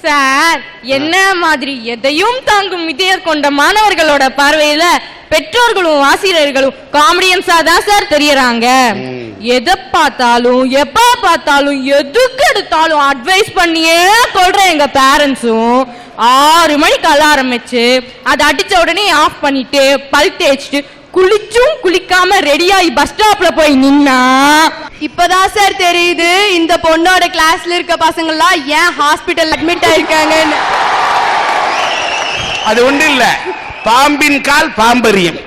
Sir, என்ன மாதிரி எதையும் தாங்கும் இதயம் கொண்ட மாணவர்களோட பார்வையில பெற்றோர்களும் ஆசிரியர்களும் காமெடியன்ஸா தான் சார் தெரியறாங்க. எதை பார்த்தாலும் எப்ப பார்த்தாலும் எதுக்கு எடுத்தாலும் அட்வைஸ் பண்ணியே சொல்ற எங்க பேரண்ட்ஸும் 6 மணிக்கு அலாரம் வச்சு அதை அடிச்ச உடனே ஆஃப் பண்ணிட்டு பல் தேய்ச்சிட்டு குளிச்சும் குளிக்காம ரெடியாகி பஸ் ஸ்டாப்ல போய் நின்னா இப்பதான் சார் தெரியுது இந்த பொண்ணோட கிளாஸ்ல இருக்க பசங்க எல்லாம் ஏன் ஹாஸ்பிட்டல் அட்மிட் ஆயிருக்காங்கன்னு. அது ஒண்ணு இல்ல, பாம்பின் கால் பாம்பரியம்.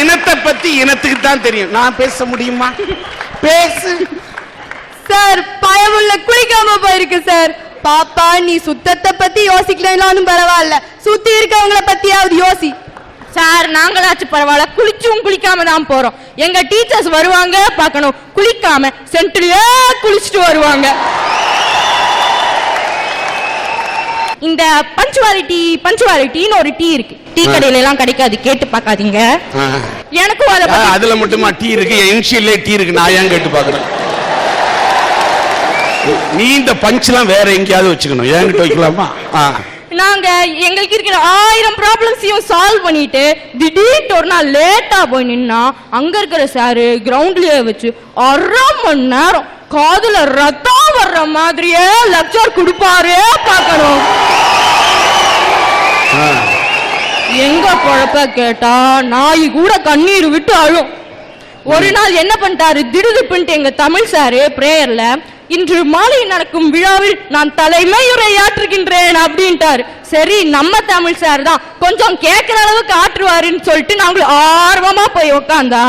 இனத்தை பத்தி இனத்துக்கு தான் தெரியும். நான் பேச முடியுமா? பேசு சார். பயமுள்ள குளிக்காம போயிருக்கு சார். பாப்பா, நீ சுத்தத்தை பத்தி யோசிக்கலனாலும் பரவாயில்ல, சுத்தி இருக்கவங்கள பத்தியாவது யோசி. சார், நாங்களாச்சும் பரவாயில்ல, குளிச்சும் குளிக்காம தான் போறோம். எங்க டீச்சர்ஸ் வருவாங்க பார்க்கணும், குளிக்காம சென்ட்ரிலே குளிச்சுட்டு வருவாங்க. இந்த பஞ்சுவாலிட்டின்னு ஒரு டீ இருக்கு, டீ கடையில எல்லாம் கிடைக்காது, கேட்டு பார்க்காதீங்க. எனக்கும் அதுல மட்டுமா டீ இருக்கு? இனிஷியல்லே டீ இருக்கு, நான் ஏன் கேட்டு பார்க்கறேன்? நீ இந்த பஞ்ச்லாம் வேற எங்கேயாவது வச்சுக்கணும், என்கிட்ட வைக்கலாமா? நாங்க எங்களுக்கு இருக்கிற 1000 ப்ராப்ளம்ஸையும் சால்வ் பண்ணிட்டு திடீர்னு ஒரு நாள் லேட்டா போய் நின்னா அங்க இருக்கிற சாரு கிரவுண்ட்லயே வச்சு 1/2 மணி நேரம் காதுல ரத்தம் வர்ற மாதிரியே லெக்சர் கொடுப்பாரு. பார்க்கணும். எங்க குழப்ப கேட்டா நாய் கூட கண்ணீர் விட்டு அழும். ஒரு நாள் என்ன பண்ணிட்டாரு, திடுதிப்புன்ட்டு எங்க தமிழ் சாரு பிரேயர்ல இன்று மாலை நடக்கும் விழாவில் நான் தலைமையுரையாற்றுகின்றேன் அப்படின்ட்டாரு. சரி, நம்ம தமிழ் சார் தான் கொஞ்சம் கேட்கிற அளவுக்கு ஆற்றுவாருன்னு சொல்லிட்டு நாங்களும் ஆர்வமா போய் உக்காந்தா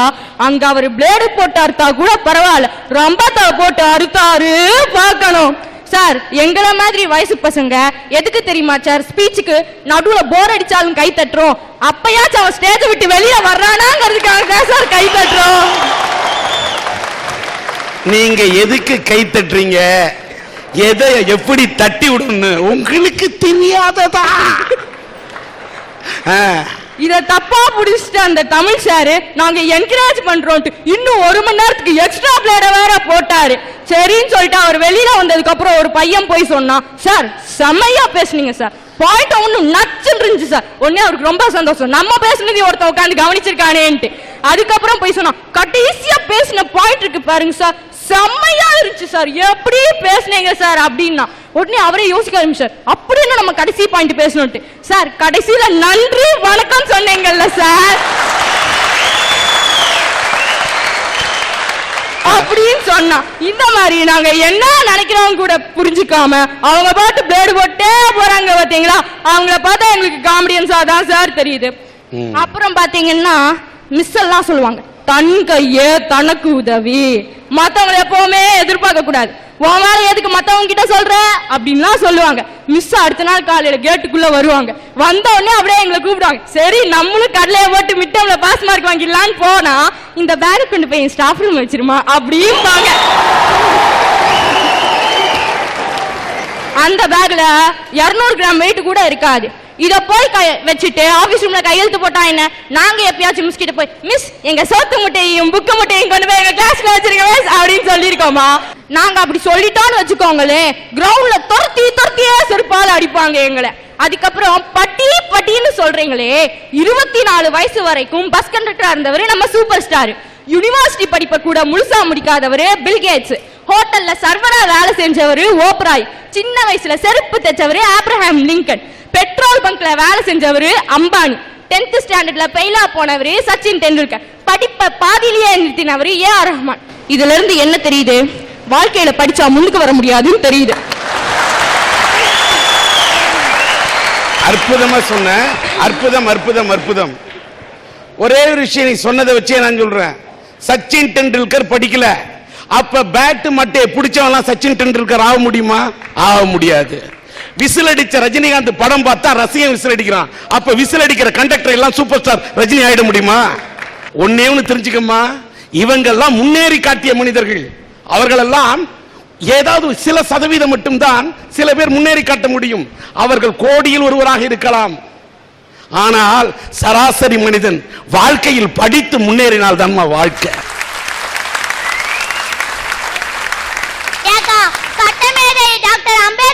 அங்க அவர் பிளேடு போட்டு அறுத்தா கூட பரவாயில்ல, ரம்பத்தை போட்டு அறுத்தாரு. பார்க்கணும். சார், எங்களை மாதிரி வயசு பசங்க எதுக்கு தெரியுமா சார் ஸ்பீச்சுக்கு நடுவுல போர் அடிச்சாலும் கை தட்டுறோம். அப்பயாச்சும் அவன் ஸ்டேஜ் விட்டு வெளியே வர்றானாங்கிறதுக்காக தான் சார் கை தட்டுறோம். நீங்க எதுக்கு கை தட்டுறீங்க, எதை எப்படி தட்டி விடுன்னு உங்களுக்கு தெரியாததா? இத தப்பா புடிச்சிட்டு அந்த தமிழ் சாரு நாங்க என்கரேஜ் பண்றோம் இன்னும் 1 மணி நேரத்துக்கு எக்ஸ்ட்ரா பிளேட வேற போட்டாரு. சரின்னு சொல்லிட்டு அவர் வெளியில வந்ததுக்கு அப்புறம் ஒரு பையன் போய் சொன்னா, சார் செம்மையா பேசுனீங்க சார், பாயிண்ட் ஒன்னும் நச்சுன்னு இருந்துச்சு சார். உடனே அவருக்கு ரொம்ப சந்தோஷம், நம்ம பேசுனது ஒருத்த உட்காந்து கவனிச்சிருக்கானேன்ட்டு. அதுக்கப்புறம் போய் சொன்னா, கடைசியா பேசின பாயிண்ட் இருக்கு பாருங்க சார், செம்மையா இருந்துச்சு சார், எப்படி பேசுனீங்க சார் அப்படின்னா. உடனே அவரே யோசிக்க ஆரம்பிச்சார், அப்படின்னு நம்ம கடைசி பாயிண்ட் பேசணும்ட்டு. சார், கடைசியில நன்றி வணக்கம் சொன்னீங்கல்ல சார் அப்படின்னு சொன்னா. இந்த மாதிரி நாங்க என்ன நினைக்கிறோம் கூட புரிஞ்சுக்காம அவங்க பாட்டு பிளேடு போட்டே போறாங்க. பாத்தீங்களா, அவங்கள பார்த்தா எங்களுக்கு காமெடியன்ஸா தான் சார் தெரியுது. அப்புறம் பாத்தீங்கன்னா மிஸ் எல்லாம் சொல்லுவாங்க, தன் கையே தனக்கு உதவி, மத்தவங்களை எப்பவுமே எதிர்பார்க்க கூடாது, உன் மேல எதுக்கு மத்தவங்க கிட்ட சொல்ற அப்படின்லாம் சொல்லுவாங்க. மிஸ் அடுத்த நாள் காலையில கேட்டுக்குள்ள வருவாங்க, வந்த உடனே அப்படியே எங்களை கூப்பிடுவாங்க. சரி, நம்மளும் கடலையை போட்டு மிட்டம்ல பாஸ் மார்க் வாங்கிடலான்னு போனா, இந்த பேக் கொண்டு போய் ஸ்டாஃப் ரூம் வச்சிருமா அப்படிம்பாங்க. அந்த பேக்ல 200 கிராம் வெயிட் கூட இருக்காது. இத போய் வச்சுட்டு ஆபீஸ் ரூம்ல கையெழுத்து போட்டா என்ன, நாங்க எப்பயாச்சும் மிஸ் கிட்ட போய், மிஸ் எங்க சோத்து முட்டையும் புக்கு முட்டையும் கொண்டு போய் எங்க கிளாஸ்ல வச்சிருக்க மிஸ் அப்படின்னு சொல்லிருக்கோமா? நாங்க அப்படி சொல்லிட்டோம்னு வச்சுக்கோங்களே, கிரவுண்ட்ல துரத்தியே செருப்பால அடிப்பாங்க எங்களை. அதுக்கப்புறம் பட்டின்னு சொல்றீங்களே, 24 வயசு வரைக்கும் பஸ் கண்டக்டரா இருந்தவரு நம்ம சூப்பர் ஸ்டார், யூனிவர்சிட்டி படிப்பை கூட முழுசா முடிக்காதவரு பில்கேட்ஸ், ஹோட்டல்ல சர்வரா வேலை செஞ்சவரு ஓப்ராய், சின்ன வயசுல செருப்பு தைச்சவரு ஆப்ரஹாம் லிங்கன், பெட்ரோல் பங்க்ல வேலை செஞ்சவரு அம்பானி, 10th ஸ்டாண்டர்ட்ல பெயிலா போனவரு சச்சின் டெண்டுல்கர், படிப்பை பாதியிலேயே நிறுத்தினவரு AR ரஹ்மான். இதுல இருந்து என்ன தெரியுது, வாழ்க்கையில படிச்சா முன்னுக்கு வர முடியாதுன்னு தெரியுது. அற்புதமா சொன்ன, அற்புதம் அற்புதம் அற்புதம். ஒரே ஒரு விஷயம் நீ சொன்னதை வச்சே நான் சொல்றேன், சச்சின் டெண்டுல்கர் படிக்கல, அப்ப பேட் மட்டையை பிடிச்சவன் சச்சின் டெண்டுல்கர் ஆக முடியுமா? ஆக முடியாது. விசில் அடிச்ச ரஜினிகாந்த் படம் பார்த்தா ரசிகன் விசில் அடிக்கிறான், அப்ப விசில் அடிக்கிற கண்டக்டர் எல்லாம் சூப்பர் ஸ்டார் ரஜினி ஆயிட முடியுமா? ஒன்னே ஒன்னு தெரிஞ்சுக்கம்மா, இவங்க எல்லாம் முன்னேறி காட்டிய மனிதர்கள். அவர்களெல்லாம் ஏதாவது சில சதவீதம் மட்டும்தான் சில பேர் முன்னேறி காட்ட முடியும். அவர்கள் கோடியில் ஒருவராக இருக்கலாம். ஆனால் சராசரி மனிதன் வாழ்க்கையில் படித்து முன்னேறினால் தான் வாழ்க்கை. சட்டமேதை டாக்டர் அம்பேத்கர்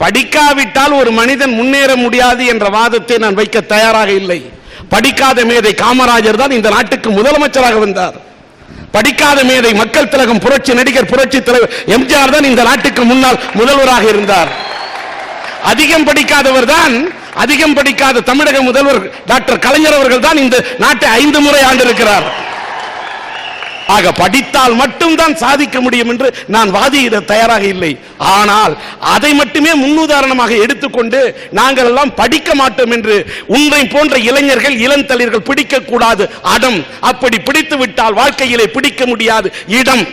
படிக்காவிட்டால் ஒரு மனிதன் முன்னேற முடியாது என்ற வாதத்தை நான் வைக்க தயாராக இல்லை. படிக்காத மேதை காமராஜர் தான் இந்த நாட்டுக்கு முதலமைச்சராக வந்தார். படிக்காத மேதை மக்கள் திலகம் புரட்சி நடிகர் புரட்சி தலைவர் எம்ஜிஆர் தான் இந்த நாட்டுக்கு முன்னாள் முதல்வராக இருந்தார். அதிகம் படிக்காத தமிழக முதல்வர் டாக்டர் கலைஞர் அவர்கள் தான் இந்த நாட்டை 5 முறை ஆண்டிருக்கிறார். ஆக படித்தால் மட்டும்தான் சாதிக்க முடியும் என்று நான் வாதிட தயாராக இல்லை. ஆனால் அதை மட்டுமே முன்னுதாரணமாக எடுத்துக்கொண்டு நாங்கள் எல்லாம் படிக்க மாட்டோம் என்று உன்னை போன்ற இளைஞர்கள் இளந்தளிர்கள் பிடிக்க கூடாது அடம். அப்படி பிடித்து விட்டால் வாழ்க்கையிலே பிடிக்க முடியாது இடம்.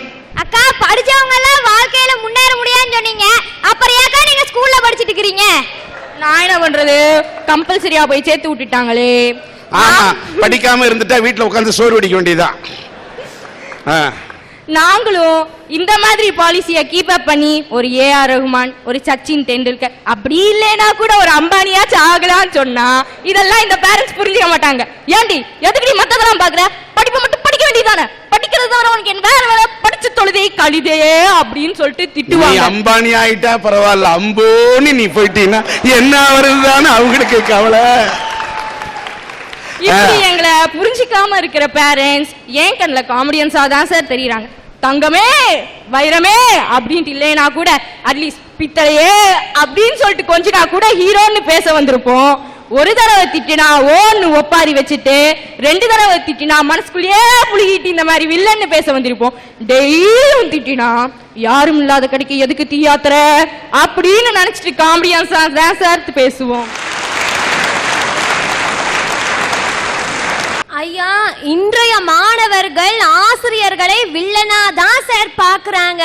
அக்கா, படிச்சவங்க எல்லாம் வாழ்க்கையில முன்னேற முடியாதுன்னு சொன்னீங்க, அப்புறம் ஏக்கா நீங்க ஸ்கூல்ல படிச்சிட்டு இருக்கீங்க? நான் என்ன பண்றது, கம்பல்சரியா போய் சேர்த்து விட்டுட்டாங்களே. ஆமா, படிக்காம இருந்துட்டா வீட்டுல உட்கார்ந்து சோறு வடிக்க வேண்டியதுதான். நாங்களும் இந்த மாதிரி பாலிசியை கீப் அப் பண்ணி ஒரு ஏஆர் ரஹ்மான், ஒரு சச்சின் டெண்டுல்கர், அப்படி இல்லைன்னா கூட ஒரு அம்பானியாச்சும் ஆகலான்னு சொன்னா இதெல்லாம் இந்த பேரண்ட்ஸ் புரிஞ்சுக்க மாட்டாங்க. ஏண்டி எதுக்கு நீ மத்ததெல்லாம் பாக்குற, படிப்பை மட்டும் படிக்க வேண்டியதானே, படிக்கிறது தவிர உனக்கு என்ன வேற வேற, படிச்சு தொழுதே கழிதே அப்படின்னு சொல்லிட்டு திட்டுவாங்க. அம்பானி ஆயிட்டா பரவாயில்ல, அம்போன்னு நீ போயிட்டீங்கன்னா என்ன வருதுதானே அவங்களுக்கு கவலை. இப்படி எங்களை புரிஞ்சிக்காம இருக்கிற பேரண்ட்ஸ் ஏன் கண்ணில் காமெடியன்ஸா தான் சார் தெரியுறாங்க. தங்கமே வைரமே அப்படின்ட்டு இல்லைனா கூட அட்லீஸ்ட் பித்தளையே அப்படின்னு சொல்லிட்டு கொஞ்ச நாள் கூட ஹீரோன்னு பேச வந்திருப்போம். ஒரு தடவை திட்டினா ஓன்னு ஒப்பாரி வச்சுட்டு 2 தடவை திட்டினா மனசுக்குள்ளேயே புளிகிட்டு இந்த மாதிரி வில்லன்னு பேச வந்திருப்போம். டெய்லியும் திட்டினா யாரும் இல்லாத கடைக்கு எதுக்கு தீயாத்திர அப்படின்னு நினைச்சிட்டு காமெடியன்ஸா தான் சார் பேசுவோம். ஐயா, இன்றைய மாணவர்கள் ஆசிரியர்களை வில்லனா தான் சார் பாக்குறாங்க.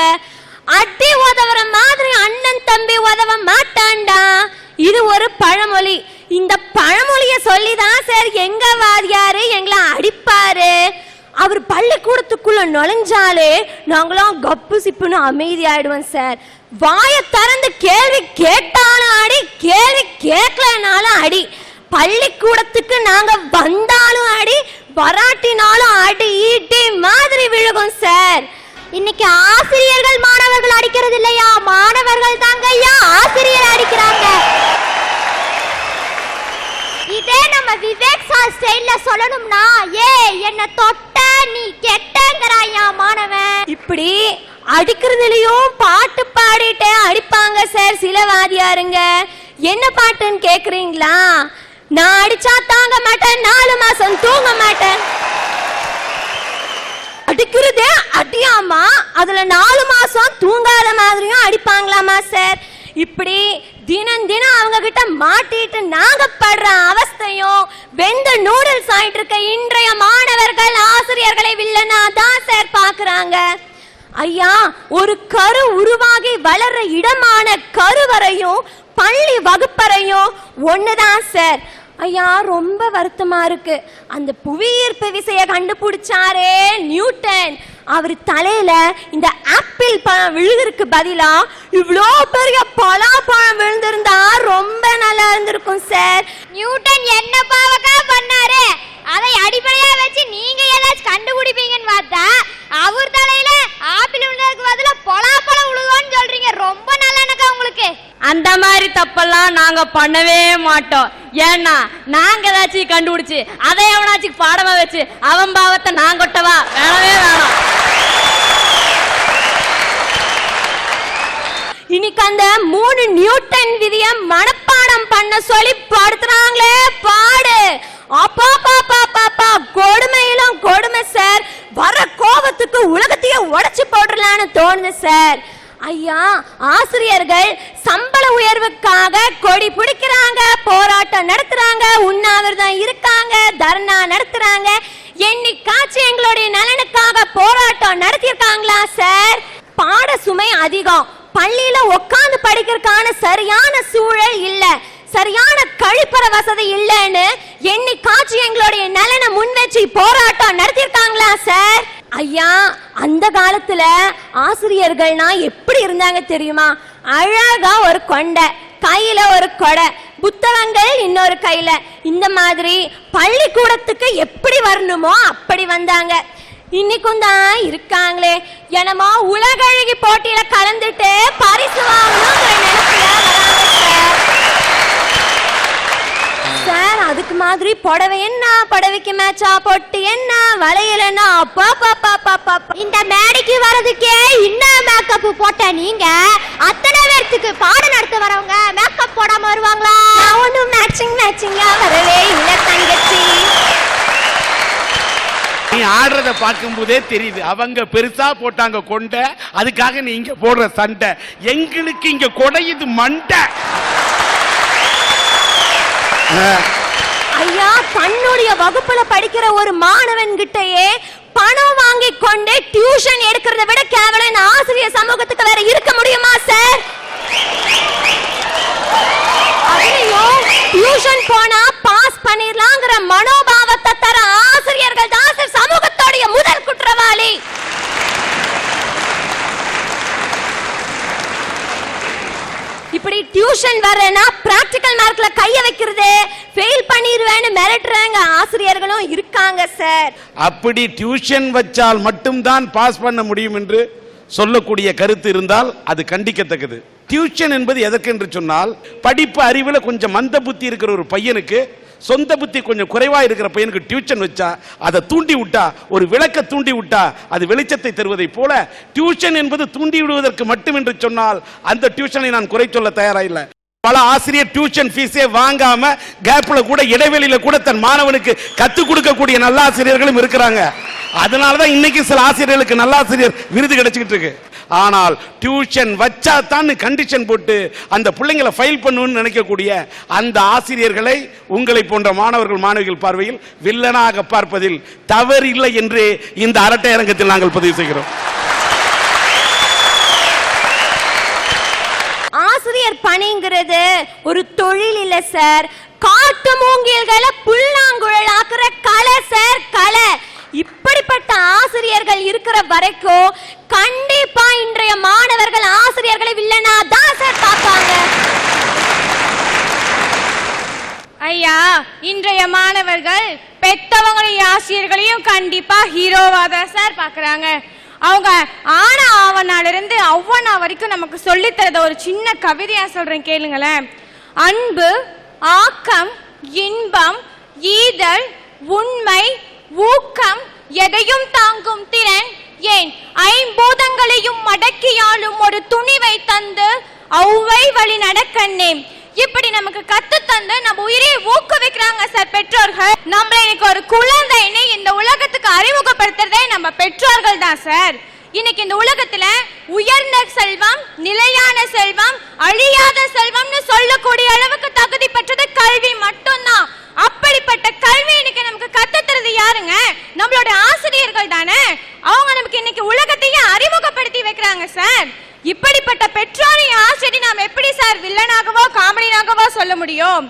அடி உதவுற மாதிரி அண்ணன் தம்பி உதவ மாட்டான்டா, இது ஒரு பழமொழி. இந்த பழமொழிய சொல்லிதான் சார் எங்க வாதியாரு எங்களை அடிப்பாரு. அவர் பள்ளிக்கூடத்துக்குள்ள நுழைஞ்சாலே நாங்களாம் கப்பு சிப்புன்னு அமைதி ஆயிடுவோம் சார். வாய திறந்து கேள்வி கேட்டாலும் அடி, கேள்வி கேட்கலனாலும் அடி. பள்ளிக்கூடத்துக்கு நாங்க வந்தாலும் அடி, வராட்டினாலும் அடி ஈட்டி மாதிரி விழுகும் சார். இன்னைக்கு ஆசிரியர்கள் மாணவர்கள் அடிக்கிறது இல்லையா, மாணவர்கள் தாங்க ஐயா ஆசிரியர் அடிக்கிறாங்க. இதே நம்ம விவேக் சார் ஸ்டைல்ல சொல்லணும்னா, ஏ என்ன தொட்ட நீ கெட்டங்கறாயா மாணவன். இப்படி அடிக்கிறதுலயும் பாட்டு பாடிட்டே அடிப்பாங்க சார் சில வாதியாருங்க. என்ன பாட்டுன்னு கேக்குறீங்களா? நான் அடிச்சா தாங்க மாட்டேன், 4 மாசம் தூங்க மாட்டேன். அடிக்கிறதே அடியாமா, அதுல 4 மாசம் தூங்காத மாதிரியும் அடிப்பாங்களாமா சார். இப்படி தினம் தினம் அவங்க கிட்ட மாட்டிட்டு நாங்க படுற அவஸ்தையும் வெந்த நூடுல்ஸ் ஆயிட்டு இருக்க இன்றைய மாணவர்கள் ஆசிரியர்களை வில்லனா தான் சார் பாக்குறாங்க. ஐயா, ஒரு கரு உருவாகி வளர்ற இடமான கருவறையும் பள்ளி வகுப்பறையும் ஒண்ணுதான் சார். ஐயா, ரொம்ப வருத்தமா இருக்கு. அந்த புவியீர்ப்பு விசையை கண்டுபிடிச்சாரே நியூட்டன், அவர் தலையில இந்த ஆப்பிள் பழம் விழுகிறதுக்கு பதிலா இவ்வளோ பெரிய பலாப்பழம் விழுந்திருந்தா ரொம்ப நல்லா இருந்திருக்கும் சார். நியூட்டன் என்ன பாவக்கா பண்ணாரு, அதை அடிப்படையா வச்சு நீங்க ஏதாச்சும் கண்டுபிடிப்பீங்கன்னு பார்த்தா அவர் தலையில ஆப்பிள் விழுந்ததுக்கு பதிலா பலாப்பழம் விழுகும்னு சொல்றீங்க. ரொம்ப நல்லா இருக்கா உங்களுக்கு? அந்த மாதிரி தப்பெல்லாம் நாங்க பண்ணவே மாட்டோம். ஏன்னா நாங்க ஏதாச்சும் கண்டுபிடிச்சு அதை எவனாச்சும் பாடமா வச்சு அவன் பாவத்தை நான் கொட்டவா? வேணவே வேணாம். இன்னைக்கு அந்த 3 நியூட்டன் விதிய மனப்பாடம் பண்ண சொல்லி படுத்துறாங்களே பாடு. அப்பா பாப்பா பாப்பா, கொடுமையிலும் கொடுமை சார். வர கோபத்துக்கு உலகத்தையே உடைச்சு போடலான்னு தோணுது சார். ஐயா, ஆசிரியர்கள் சம்பள உயர்வுக்காக கொடி பிடிக்கிறாங்க, போராட்டம் நடத்துறாங்க, உண்ணாவிரதம் இருக்காங்க, தர்ணா நடத்துறாங்க. என்னைக்காச்சும் எங்களுடைய நலனுக்காக போராட்டம் நடத்திருக்காங்களா சார்? பாட சுமை அதிகம், பள்ளியில உட்கார்ந்து படிக்கிறதுக்கான சரியான சூழல் இல்ல, சரியான கழிப்பற வசதி இல்லைன்னு என்னைக்காச்சும் எங்களுடைய நலனை முன்வச்சு போராட்டம் நடத்திருக்காங்களா சார்? ஐயா, அந்த காலத்துல ஆசிரியர்கள்னா எப்படி இருந்தாங்க தெரியுமா? அழகா ஒரு கொண்டை, கையில ஒரு கொடை, புத்தகங்கள் இன்னொரு கையில, இந்த மாதிரி பள்ளிக்கூடத்துக்கு எப்படி வரணுமோ அப்படி வந்தாங்க. இன்னைக்கும் தான் இருக்காங்களே, என்னமோ உலகழகி போட்டியில கலந்துட்டு பரிசு வாங்கணுங்கிற நினைப்புல வராங்க. சார் அதுக்கு மாதிரி புடவை என்ன, புடவைக்கு மேட்சா பொட்டு என்ன, வளையல் என்ன, அப்பா பாப்பா பாப்பா. இந்த மேடைக்கு வரதுக்கே இன்னும் மேக்கப் போட்ட நீங்க அத்தனை பேர்த்துக்கு பாடம் நடத்த வரவங்க மேக்கப் போடாம வருவாங்களா? ஒன்னும் மேட்சிங்கா வரவே இல்ல தங்கச்சி. நீ ஆடுறத பார்க்கும் போதே தெரியுது, அவங்க பெருசா போட்டாங்க கொண்ட, அதுக்காக நீ இங்க போடுற சண்டை. எங்களுக்கு இங்க கொடையுது மண்டை. ஐயா, தன்னுடைய வகுப்புல படிக்கிற ஒரு மாணவன் கிட்டயே பணம் வாங்கி கொண்டு டியூஷன் எடுக்கிறத விட கேவலம் இந்த ஆசிரியர் சமூகத்துக்கு வேற இருக்க முடியுமா சார்? அதுலயும் டியூஷன் போனா பாஸ் பண்ணிரலாம்ங்கற மனோபாவத்தை தர ஆசிரியர்கள் தான் சார் சமூகத்தோட முதல் குற்றவாளி. இப்படி டியூஷன் வரேனா பிராக்டிகல் மார்க்ல கைய வைக்கிறது, ஃபெயில் பண்ணிடுவேன்னு மிரட்டுறாங்க ஆசிரியர்களும் இருக்காங்க சார். அப்படி டியூஷன் வச்சால் மட்டும்தான் பாஸ் பண்ண முடியும் என்று சொல்லக்கூடிய கருத்து இருந்தால் அது கண்டிக்கத்தக்கது. டியூஷன் என்பது எதற்கு என்று சொன்னால், படிப்பு அறிவில் கொஞ்சம் மந்த புத்தி இருக்கிற ஒரு பையனுக்கு, சொந்த புத்தி கொஞ்சம் குறைவா இருக்கிற பையனுக்கு டியூஷன் வச்சா, அதை தூண்டி விட்டா, ஒரு விளக்க தூண்டி விட்டா அது வெளிச்சத்தை தருவதை போல டியூஷன் என்பது தூண்டி விடுவதற்கு மட்டும் என்று சொன்னால் அந்த டியூஷனை நான் குறை சொல்ல தயாரா இல்லை. பல ஆசிரியர் டியூஷன் ஃபீஸே வாங்காம கேப்ல கூட இடைவெளியில கூட தன் மாணவனுக்கு கத்துக் கொடுக்கக்கூடிய நல்ல ஆசிரியர்களும் இருக்கிறாங்க. அதனாலதான் இன்னைக்கு சில ஆசிரியர்களுக்கு நல்ல ஆசிரியர் விருது கிடைச்சிட்டு இருக்கு. ஆனால் டியூஷன் வச்சா தான் கண்டிஷன் போட்டு அந்த பிள்ளைங்களை ஃபைல் பண்ணணும்னு நினைக்கக்கூடிய அந்த ஆசிரியர்களை உங்களை போன்ற மாணவர்கள் மாணவிகள் பார்வையில் வில்லனாக பார்ப்பதில் தவறு இல்லை என்று இந்த அரட்டை அரங்கத்தில் நாங்கள் பதிவு செய்கிறோம். ஆசிரியர் பணிங்கிறது ஒரு தொழில் இல்ல சார், காட்டு மூங்கில்களை புல்லாங்குழல் ஆக்குற கலை சார், கலை. இப்படிப்பட்ட ஆசிரியர்கள் இருக்கிற வரைக்கும் கண்டிப்பா இன்றைய மாணவர்கள் ஆசிரியர்களை வில்லனா தான் சார் பார்ப்பாங்க. ஐயா, இன்றைய மாணவர்கள் பெத்தவங்களையும் ஆசிரியர்களையும் கண்டிப்பா ஹீரோவா தான் சார் பாக்குறாங்க. அவங்க ஆனா ஆவனால இருந்து அவ்வளோ வரைக்கும் நமக்கு சொல்லி தரத ஒரு சின்ன கவிதையா சொல்றேன், கேளுங்களேன். அன்பு, ஆக்கம், இன்பம், ஈதல், உண்மை, ஊக்கம், எதையும் தாங்கும் திறன், ஏன் ஐம்பூதங்களையும் மடக்கியாலும் ஒரு துணிவை தந்து அவ்வை வழி நடக்கண்ணே. இப்படி நமக்கு கத்து தந்து நம்ம உயிரை ஊக்குவிக்கிறாங்க சார் பெற்றோர்கள். நம்ம இன்னைக்கு ஒரு குழந்தைன்னு இந்த உலகத்துக்கு அறிமுகப்படுத்துறதே நம்ம பெற்றோர்கள் தான் சார். இன்னைக்கு இந்த உலகத்துல உயர்ந்த செல்வம், நிலையான செல்வம், அழியாத செல்வம்னு சொல்லக்கூடிய அளவுக்கு தகுதி பெற்றது கல்வி மட்டும்தான். அப்படிப்பட்ட கல்வி இன்னைக்கு நமக்கு கத்து தருது யாருங்க? நம்மளோட ஆசிரியர்கள் தானே. அவங்க நமக்கு இன்னைக்கு உலகத்தையே அறிமுகப்படுத்தி வைக்கிறாங்க சார். இப்படிப்பட்ட பெற்றோரையும் ஆசிரியர் நாம் எப்படி சார் வில்லனாகவோ காமெடியாகவோ சொல்ல முடியும்?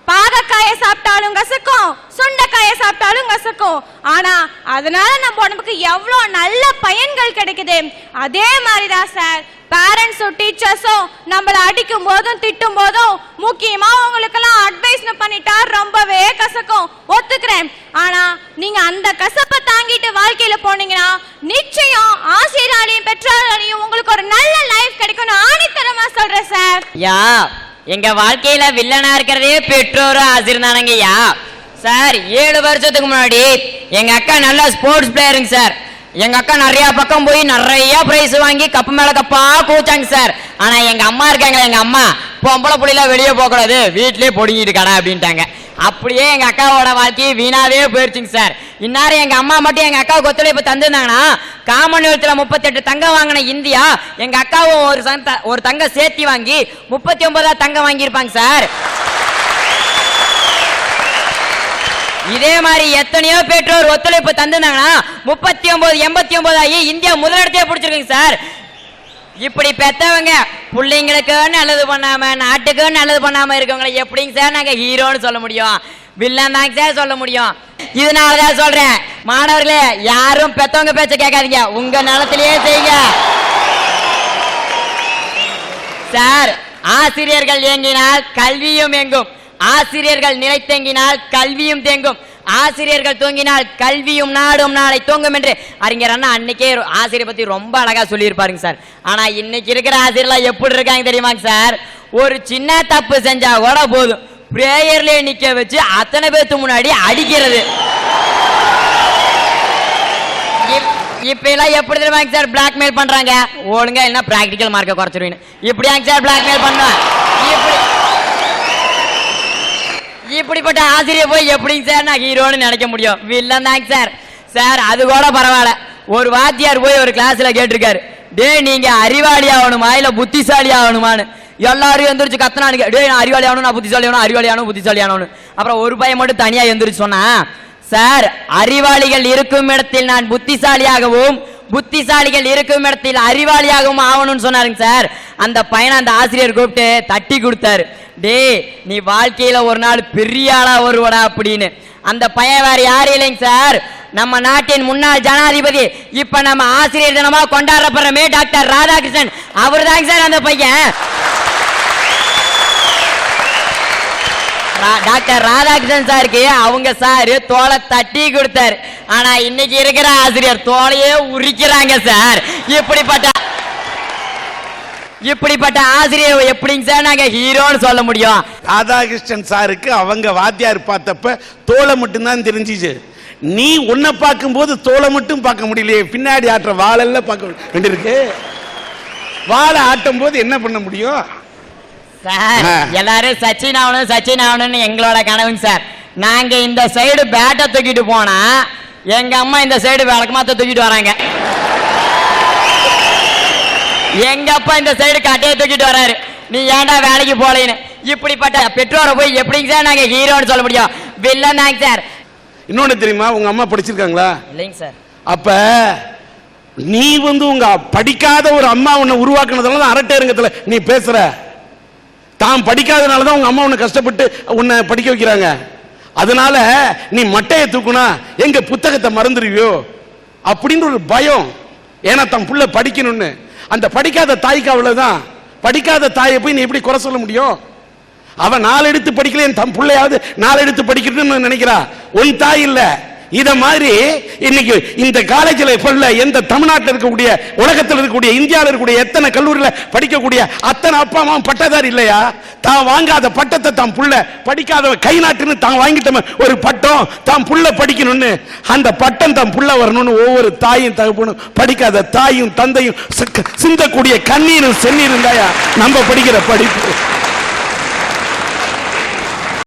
பாகக்காய சாப்பிட்டாலும் கசக்கும், சுண்டைக்காய சாப்பிட்டாலும் கசக்கும். ஆனா அதனால நம்ம உடம்புக்கு எவ்வளவு நல்ல பயன்கள் கிடைக்குது. அதே மாதிரிதான் சார் பேரண்ட்ஸும் டீச்சர்ஸும் நம்மளை அடிக்கும் போதும் திட்டும் போதும் முக்கியமா உங்களுக்கெல்லாம் அட்வைஸ் பண்ணிட்டா ரொம்பவே கசக்கும், ஒத்துக்கிறேன். ஆனா நீங்க அந்த கசப்பை தாங்கிட்டு வாழ்க்கையில போனீங்கன்னா நிச்சயம் ஆசிரியராலையும் பெற்றோராலையும் உங்களுக்கு ஒரு நல்ல லைஃப் கிடைக்கும் ஆணித்தரமா சொல்றேன் சார். யா, எங்க வாழ்க்கையில வில்லனா இருக்கிறதே பெற்றோரும் ஆசிரியர் தானங்கய்யா. சார் 7 வருஷத்துக்கு முன்னாடி எங்க அக்கா நல்ல ஸ்போர்ட்ஸ் பிளேயருங்க சார். எங்க அக்கா நிறைய பக்கம் போய் நிறைய பிரைஸ் வாங்கி கப்பு மேல கப்பா கூச்சாங்க சார். ஆனா எங்க அம்மா இருக்காங்க, எங்க அம்மா பொம்பளை புள்ளில வெளியே போக கூடாது, வீட்லயே பொடிங்கிட்டு கடை அப்படின்ட்டாங்க. அப்படியே எங்க அக்காவோட வாழ்க்கை வீணாவே போயிருச்சுங்க சார். இன்னாரு எங்க அம்மா மட்டும் எங்க அக்காவுக்கு ஒத்துழைப்பு தந்திருந்தாங்கன்னா காமன்வெல்த்ல 38 தங்கம் வாங்கின இந்தியா எங்க அக்காவும் ஒரு தங்கம் சேர்த்தி வாங்கி 39 தங்கம் வாங்கியிருப்பாங்க சார். இதே மாதிரி எத்தனையோ பெற்றோர் ஒத்துழைப்பு தந்திருந்தாங்கன்னா 39 89 ஆகி இந்தியா முதலிடத்தையே பிடிச்சிருக்குங்க சார். இப்படி பெத்தவங்க பிள்ளைங்களுக்கு நல்லது பண்ணாம நாட்டுக்கு நல்லது பண்ணாம இருக்கவங்களை எப்படிங்க சார் நாங்க ஹீரோன்னு சொல்ல முடியும்? வில்லன் தாங்க சார் சொல்ல முடியும். இதனாலதான் சொல்றேன், மாணவர்களே யாரும் பெத்தவங்க பேச்ச கேட்காதீங்க, உங்க நிலத்திலேயே செய்யுங்க சார். ஆசிரியர்கள் இயங்கினால் கல்வியும் எங்கும், ஆசிரியர்கள் நிலை தேங்கினால் கல்வியும் தேங்கும், ஆசிரியர்கள் தூங்கினால் கல்வியும் நாடும் நாளை தூங்கும் என்று அறிஞர் அண்ணா அன்னைக்கே ஆசிரியர் பத்தி ரொம்ப அழகா சொல்லியிருப்பாருங்க சார். ஆனா இன்னைக்கு இருக்கிற ஆசிரியர்லாம் எப்படி இருக்காங்க தெரியுமாங்க சார்? ஒரு சின்ன தப்பு செஞ்சா கூட போதும், பிரேயர்ல நிக்க வச்சு அத்தனை பேர்த்து முன்னாடி அடிக்கிறது. இப்ப எல்லாம் எப்படி தெரியுமாங்க சார் பிளாக்மெயில் பண்றாங்க? ஒழுங்கா என்ன பிராக்டிக்கல் மார்க்கை குறைச்சிருவீங்க. இப்படியாங்க சார் பிளாக்மெயில் பண்ணுவேன். இப்படிப்பட்ட ஆசிரியர் போய் எப்படிங்க சார் நான் ஹீரோன்னு நினைக்க முடியும்? வில்லன் தாங்க சார். சார் அது கூட பரவாயில்ல. ஒரு வாத்தியார் போய் ஒரு கிளாஸ்ல கேட்டிருக்காரு, டே நீங்க அறிவாளி ஆகணுமா இல்ல புத்திசாலி ஆகணுமான்னு. எல்லாரும் எந்திரிச்சு கத்தனானுங்க, டே நான் அறிவாளி ஆகணும், நான் புத்திசாலி ஆகணும், அறிவாளி ஆகணும், புத்திசாலி ஆகணும். அப்புறம் ஒரு பையன் மட்டும் தனியா எந்திரிச்சு சொன்னா, சார் அறிவாளிகள் இருக்கும் இடத்தில் நான் புத்திசாலியாகவும் புத்திசாலிகள் இருக்கும் இடத்தில் அறிவாளியாகவும் ஆகணும்னு சொன்னாருங்க சார். அந்த பையனை அந்த ஆசிரியர் கூப்பிட்டு தட்டி கொடுத்தாரு, டே நீ வாழ்க்கையில ஒரு நாள் பெரிய ஆளா வருவடா அப்படின்னு. அந்த பையன் வேற யாரும் இல்லைங்க சார், நம்ம நாட்டின் முன்னாள் ஜனாதிபதி, இப்ப நம்ம ஆசிரியர் தினமா கொண்டாடப்படுறமே டாக்டர் ராதாகிருஷ்ணன், அவர் தாங்க சார் அந்த பையன். டாக்டர் ராதாகிருஷ்ணன் சாருக்கு அவங்க சாரு தோலை தட்டி கொடுத்தாரு. ஆனா இன்னைக்கு இருக்கிற ஆசிரியர் தோலையே உரிக்கிறாங்க சார். இப்படிப்பட்ட ஆசிரியர் எப்படிங்க சார் நாங்க ஹீரோன்னு சொல்ல முடியும்? ராதாகிருஷ்ணன் சாருக்கு அவங்க வாத்தியார் பார்த்தப்ப தோலை மட்டும்தான் தெரிஞ்சிச்சு. நீ உன்னை பார்க்கும் போது தோலை மட்டும் பார்க்க முடியலையே, பின்னாடி ஆட்டுற வாழெல்லாம் பார்க்க வேண்டியிருக்கு. வாழை ஆட்டும் போது என்ன பண்ண முடியும் சார்? எல்லாரும் சச்சின் ஆகணும்னு எங்களோட கனவுங்க சார். நாங்க இந்த சைடு பேட்டை தூக்கிட்டு போனா எங்க அம்மா இந்த சைடு விளக்கமாத்த தூக்கிட்டு வராங்க, எங்க அப்பா இந்த சைடு கட்டையை தூக்கிட்டு வராரு, நீ ஏன்டா வேலைக்கு போலேன்னு. இப்படிப்பட்ட பெற்றோரை போய் எப்படிங்க சார் நாங்க ஹீரோன்னு சொல்ல முடியும்? வில்லன் தாங்க சார். இன்னொன்னு தெரியுமா, உங்க அம்மா படிச்சிருக்காங்களா? இல்லைங்க சார். அப்ப நீ உங்க படிக்காத ஒரு அம்மா உன்னை உருவாக்குனதுனால அரட்டை அரங்கத்துல நீ பேசுற. தான் படிக்காதனாலதான் உங்க அம்மா உன்னை கஷ்டப்பட்டு உன்னை படிக்க வைக்கிறாங்க. அதனால நீ மட்டையை தூக்குனா எங்க புத்தகத்தை மறந்துடுவியோ அப்படின்னு ஒரு பயம். ஏன்னா தன் புள்ள படிக்கணும்னு. அந்த படிக்காத தாய்க்கு அவ்வளவுதான். படிக்காத தாயை போய் நீ எப்படி குறை சொல்ல முடியும்? அவன் 4 எடுத்து படிக்கல, தன் பிள்ளையாவது 4 எடுத்து படிக்கணும்னு நினைக்கிறா. உன் தாய் இல்ல. இத மாதிரி இன்னைக்கு இந்த காலேஜில் இப்ப எந்த தமிழ்நாட்டில் இருக்கக்கூடிய, உலகத்தில் இருக்கக்கூடிய, இந்தியாவில் இருக்கக்கூடிய எத்தனை கல்லூரியில படிக்கக்கூடிய அத்தனை அப்பா அம்மா பட்டதாரி இல்லையா? தான் வாங்காத பட்டத்தை தான் புள்ள படிக்காத கை நாட்டுன்னு தான் வாங்கிட்ட ஒரு பட்டம் தான் புள்ள படிக்கணும்னு, அந்த பட்டம் தான் புள்ள வரணும்னு ஒவ்வொரு தாயும் தகப்பனும் படிக்காத தாயும் தந்தையும் சிந்தக்கூடிய கண்ணீரும் செந்நீரும் தாயா நம்ம படிக்கிற படிப்பு.